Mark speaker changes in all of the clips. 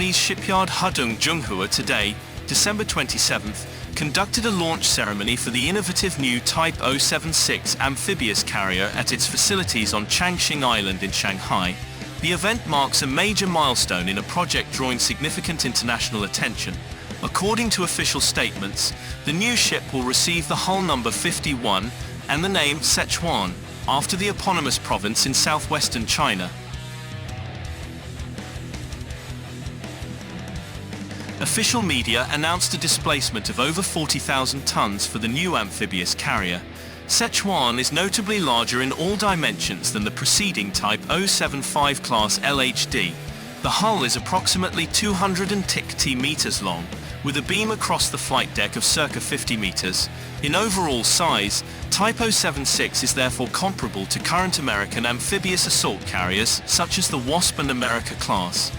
Speaker 1: Chinese shipyard Hudong Zhonghua today, December 27th, conducted a launch ceremony for the innovative new Type 076 amphibious carrier at its facilities on Changxing Island in Shanghai. The event marks a major milestone in a project drawing significant international attention. According to official statements, the new ship will receive the hull number 51 and the name Sichuan, after the eponymous province in southwestern China. Official media announced a displacement of over 40,000 tons for the new amphibious carrier. Sichuan is notably larger in all dimensions than the preceding Type 075-class LHD. The hull is approximately 260 meters long, with a beam across the flight deck of circa 50 meters. In overall size, Type 076 is therefore comparable to current American amphibious assault carriers such as the Wasp and America-class.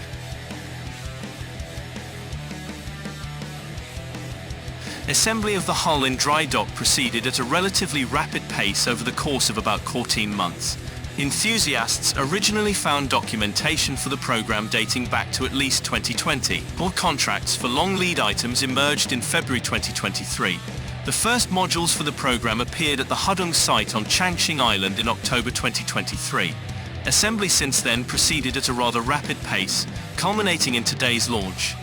Speaker 1: Assembly of the hull in dry dock proceeded at a relatively rapid pace over the course of about 14 months. Enthusiasts originally found documentation for the program dating back to at least 2020, while contracts for long lead items emerged in February 2023. The first modules for the program appeared at the Hudong site on Changxing Island in October 2023. Assembly since then proceeded at a rather rapid pace, culminating in today's launch.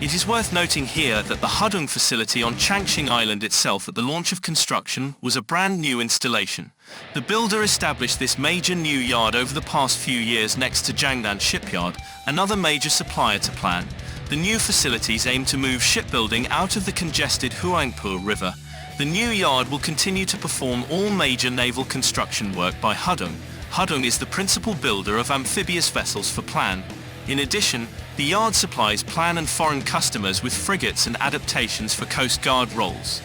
Speaker 1: It is worth noting here that the Hudong facility on Changxing Island itself at the launch of construction was a brand new installation. The builder established this major new yard over the past few years next to Jiangnan Shipyard, another major supplier to plan. The new facilities aim to move shipbuilding out of the congested Huangpu River. The new yard will continue to perform all major naval construction work by Hudong. Hudong is the principal builder of amphibious vessels for Plan. In addition, the yard supplies Plan and foreign customers with frigates and adaptations for Coast Guard roles.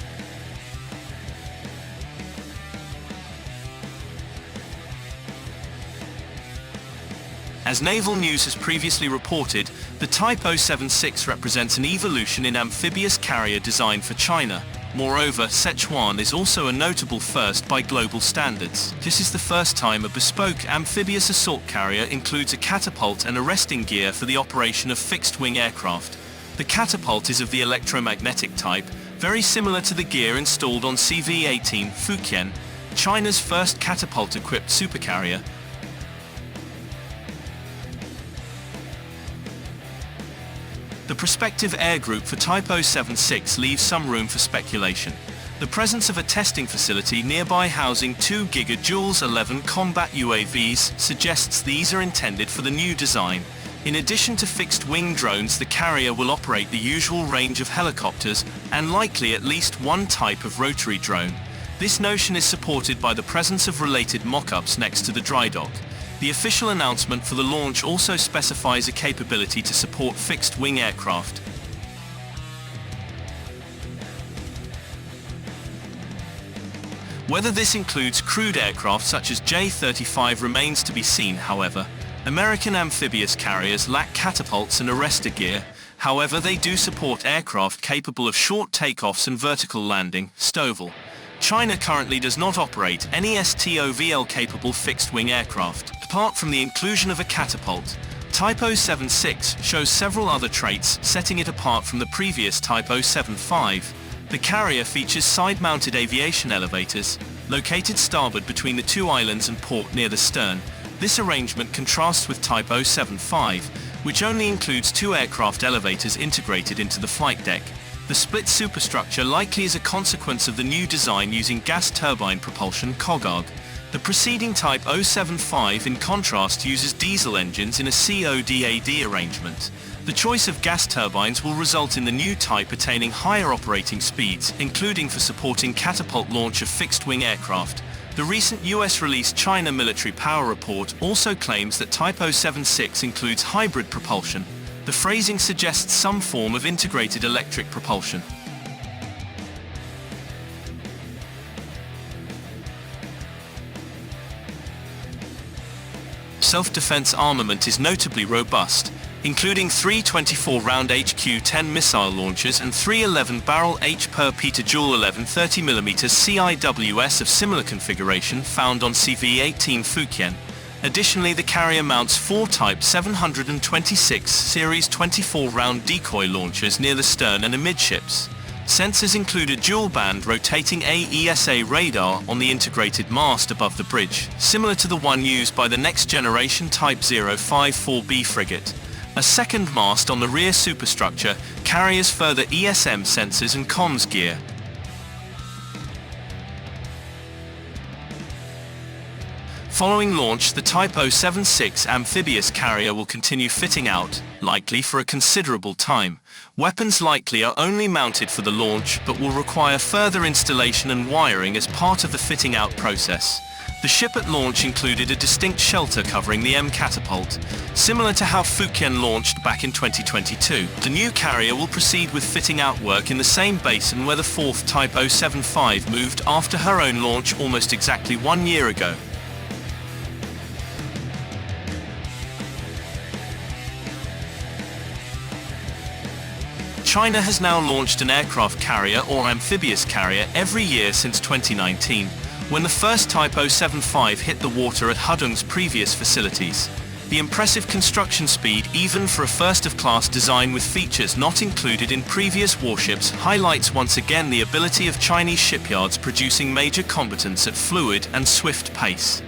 Speaker 1: As Naval News has previously reported, the Type 076 represents an evolution in amphibious carrier design for China. Moreover, Sichuan is also a notable first by global standards. This is the first time a bespoke amphibious assault carrier includes a catapult and arresting gear for the operation of fixed-wing aircraft. The catapult is of the electromagnetic type, very similar to the gear installed on CV-18 Fujian, China's first catapult-equipped supercarrier. The prospective air group for Type 076 leaves some room for speculation. The presence of a testing facility nearby housing 2 GJ 11 combat UAVs suggests these are intended for the new design. In addition to fixed-wing drones, the carrier will operate the usual range of helicopters and likely at least one type of rotary drone. This notion is supported by the presence of related mock-ups next to the dry dock. The official announcement for the launch also specifies a capability to support fixed-wing aircraft. Whether this includes crewed aircraft such as J-35 remains to be seen, however. American amphibious carriers lack catapults and arrestor gear, however they do support aircraft capable of short takeoffs and vertical landing, STOVL. China currently does not operate any STOVL-capable fixed-wing aircraft. Apart from the inclusion of a catapult, Type 076 shows several other traits, setting it apart from the previous Type 075. The carrier features side-mounted aviation elevators, located starboard between the two islands and port near the stern. This arrangement contrasts with Type 075, which only includes 2 aircraft elevators integrated into the flight deck. The split superstructure likely is a consequence of the new design using gas turbine propulsion (COGAG). The preceding Type 075 in contrast uses diesel engines in a CODAD arrangement. The choice of gas turbines will result in the new type attaining higher operating speeds, including for supporting catapult launch of fixed-wing aircraft. The recent US-released China Military Power Report also claims that Type 076 includes hybrid propulsion. The phrasing suggests some form of integrated electric propulsion. Self-defense armament is notably robust. including 3 24-round HQ-10 missile launchers and 3 11-barrel H/per petajoule 11-30mm CIWS of similar configuration found on CV-18 Fujian. Additionally, the carrier mounts 4 Type 726 Series 24-round decoy launchers near the stern and amidships. Sensors include a dual-band rotating AESA radar on the integrated mast above the bridge, similar to the one used by the next-generation Type 054B frigate. A second mast on the rear superstructure carries further ESM sensors and comms gear. Following launch, the Type 076 amphibious carrier will continue fitting out, likely for a considerable time. Weapons likely are only mounted for the launch, but will require further installation and wiring as part of the fitting out process. The ship at launch included a distinct shelter covering the Catapult, similar to how Fujian launched back in 2022. The new carrier will proceed with fitting out work in the same basin where the 4th Type 075 moved after her own launch almost exactly 1 year ago. China has now launched an aircraft carrier or amphibious carrier every year since 2019, when the first Type 075 hit the water at Hudong's previous facilities. The impressive construction speed, even for a first-of-class design with features not included in previous warships, highlights once again the ability of Chinese shipyards producing major combatants at fluid and swift pace.